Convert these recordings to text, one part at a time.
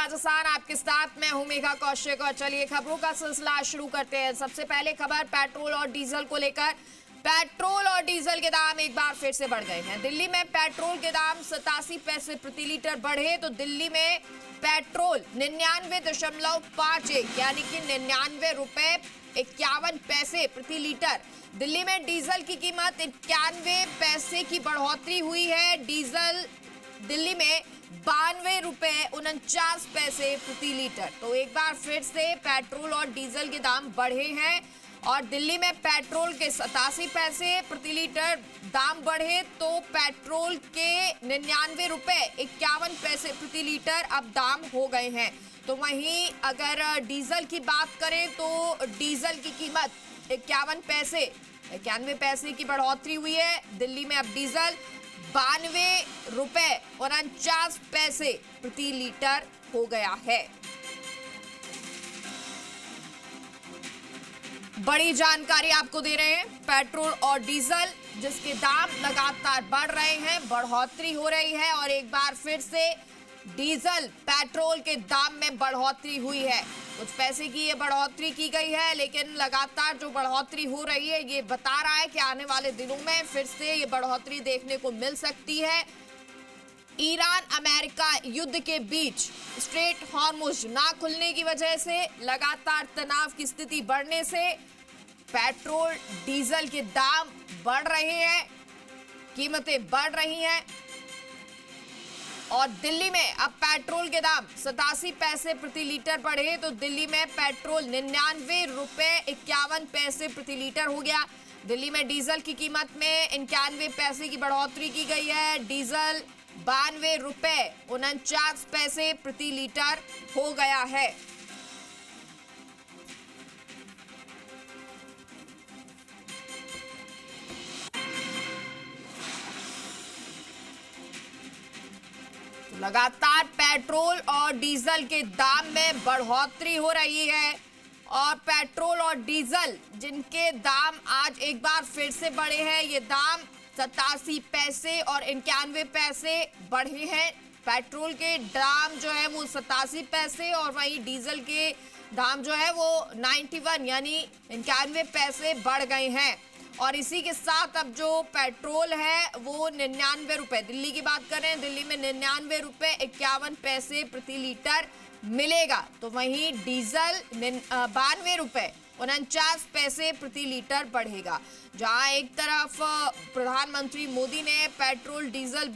राजस्थान, आपके साथ मैं हूं मेघा कौशिक। और चलिए खबरों का सिलसिला शुरू करते हैं। सबसे पहले खबर पेट्रोल और डीजल को लेकर। पेट्रोल और डीजल के दाम एक बार फिर से बढ़ गए हैं। दिल्ली में पेट्रोल के दाम 87 पैसे प्रति लीटर बढ़े तो दिल्ली में पेट्रोल 99.51 यानी कि 99 रुपए 51 पैसे प्रति लीटर। दिल्ली में डीजल की कीमत 91 पैसे की बढ़ोतरी हुई है। डीजल दिल्ली में 92 रुपए 49 पैसे प्रति लीटर। तो एक बार फिर से पेट्रोल और डीजल के दाम बढ़े हैं और दिल्ली में पेट्रोल के 87 पैसे प्रति लीटर दाम बढ़े तो पेट्रोल के 99 रुपए 51 पैसे प्रति लीटर अब दाम हो गए हैं। तो वहीं अगर डीजल की बात करें तो डीजल की कीमत 91 पैसे की बढ़ोतरी हुई है। दिल्ली में अब डीजल 92 रुपए 49 पैसे प्रति लीटर हो गया है। बड़ी जानकारी आपको दे रहे हैं। पेट्रोल और डीजल जिसके दाम लगातार बढ़ रहे हैं, बढ़ोतरी हो रही है और एक बार फिर से डीजल पेट्रोल के दाम में बढ़ोतरी हुई है। कुछ पैसे की ये बढ़ोतरी की गई है, लेकिन लगातार जो बढ़ोतरी हो रही है ये बता रहा है कि आने वाले दिनों में फिर से ये बढ़ोतरी देखने को मिल सकती है। ईरान अमेरिका युद्ध के बीच स्ट्रेट हॉर्मुज ना खुलने की वजह से लगातार तनाव की स्थिति बढ़ने से पेट्रोल डीजल के दाम बढ़ रहे हैं, कीमतें बढ़ रही हैं और दिल्ली में अब पेट्रोल के दाम 87 पैसे प्रति लीटर बढ़े तो दिल्ली में पेट्रोल 99 रुपए 51 पैसे प्रति लीटर हो गया। दिल्ली में डीजल की कीमत में 91 पैसे की बढ़ोतरी की गई है। डीजल 92 रुपए 49 पैसे प्रति लीटर हो गया है। लगातार पेट्रोल और डीजल के दाम में बढ़ोतरी हो रही है और पेट्रोल और डीजल जिनके दाम आज एक बार फिर से बढ़े हैं, ये दाम 87 पैसे और 91 पैसे बढ़े हैं। पेट्रोल के दाम जो है वो 87 पैसे और वहीं डीजल के दाम जो है वो 91 यानी 91 पैसे बढ़ गए हैं। और इसी के साथ अब जो पेट्रोल है वो 99 रुपए, दिल्ली की बात करें, दिल्ली में 99 रुपए 51 पैसे प्रति लीटर मिलेगा। तो वहीं डीजल 92 रुपए 49 पैसे प्रति लीटर बढ़ेगा। जहां एक तरफ प्रधानमंत्री मोदी ने पेट्रोल डीजल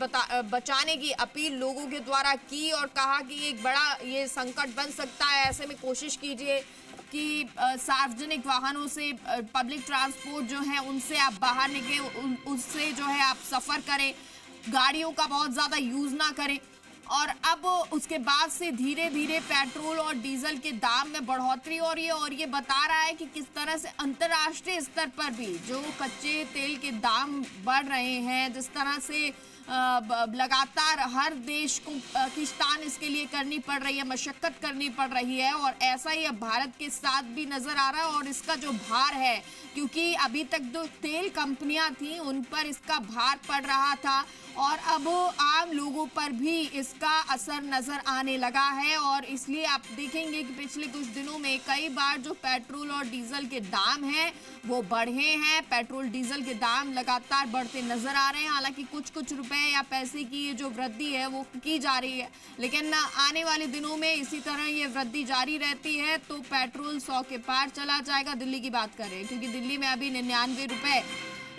बचाने की अपील लोगों के द्वारा की और कहा कि एक बड़ा ये संकट बन सकता है, ऐसे में कोशिश कीजिए कि सार्वजनिक वाहनों से, पब्लिक ट्रांसपोर्ट जो है उनसे आप बाहर निकले, उससे जो है आप सफ़र करें, गाड़ियों का बहुत ज़्यादा यूज़ ना करें। और अब उसके बाद से धीरे धीरे पेट्रोल और डीजल के दाम में बढ़ोतरी हो रही है और ये बता रहा है कि किस तरह से अंतर्राष्ट्रीय स्तर पर भी जो कच्चे तेल के दाम बढ़ रहे हैं, जिस तरह से लगातार हर देश को खींचतान इसके लिए करनी पड़ रही है, मशक्कत करनी पड़ रही है और ऐसा ही अब भारत के साथ भी नजर आ रहा है। और इसका जो भार है, क्योंकि अभी तक जो तेल कंपनियां थी उन पर इसका भार पड़ रहा था और अब आम लोगों पर भी इसका असर नजर आने लगा है और इसलिए आप देखेंगे कि पिछले कुछ दिनों में कई बार जो पेट्रोल और डीजल के दाम हैं वो बढ़े हैं। पेट्रोल डीजल के दाम लगातार बढ़ते नजर आ रहे हैं। हालांकि कुछ रुपए या पैसे की ये जो वृद्धि है वो की जा रही है, लेकिन आने वाले दिनों में इसी तरह ये वृद्धि जारी रहती है तो पेट्रोल 100 के पार चला जाएगा। दिल्ली की बात करें, क्योंकि दिल्ली में अभी 99 रुपए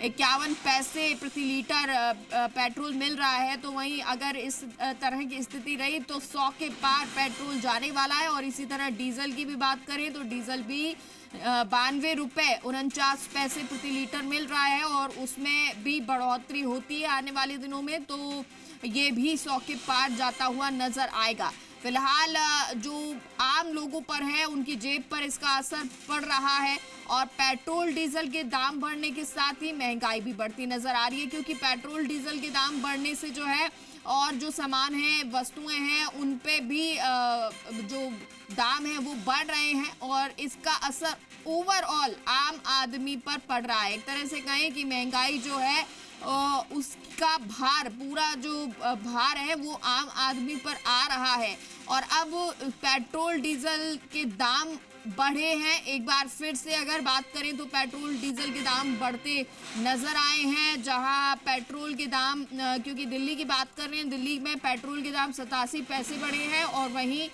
51 पैसे प्रति लीटर पेट्रोल मिल रहा है, तो वहीं अगर इस तरह की स्थिति रही तो 100 के पार पेट्रोल जाने वाला है। और इसी तरह डीजल की भी बात करें तो डीजल भी 92 रुपए 49 पैसे प्रति लीटर मिल रहा है और उसमें भी बढ़ोतरी होती है आने वाले दिनों में, तो ये भी 100 के पार जाता हुआ नजर आएगा। फिलहाल जो आम लोगों पर है उनकी जेब पर इसका असर पड़ रहा है और पेट्रोल डीजल के दाम बढ़ने के साथ ही महंगाई भी बढ़ती नजर आ रही है, क्योंकि पेट्रोल डीजल के दाम बढ़ने से जो है और जो सामान है, वस्तुएं हैं, उन पे भी जो दाम है वो बढ़ रहे हैं और इसका असर ओवरऑल आम आदमी पर पड़ रहा है। एक तरह से कहें कि महंगाई जो है उसका भार, पूरा जो भार है वो आम आदमी पर आ रहा है। और अब पेट्रोल डीजल के दाम बढ़े हैं। एक बार फिर से अगर बात करें तो पेट्रोल डीजल के दाम बढ़ते नजर आए हैं, जहां पेट्रोल के दाम, क्योंकि दिल्ली की बात कर रहे हैं, दिल्ली में पेट्रोल के दाम 87 पैसे बढ़े हैं और वहीं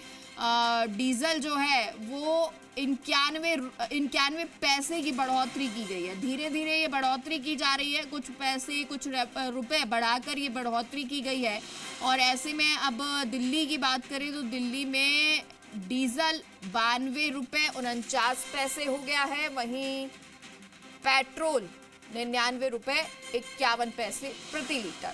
डीजल जो है वो 91 पैसे की बढ़ोतरी की गई है। धीरे धीरे ये बढ़ोतरी की जा रही है, कुछ पैसे कुछ रुपए बढ़ाकर ये बढ़ोतरी की गई है। और ऐसे में अब दिल्ली की बात करें तो दिल्ली में डीजल 92 रुपये 49 पैसे हो गया है, वहीं पेट्रोल 99 रुपये 51 पैसे प्रति लीटर।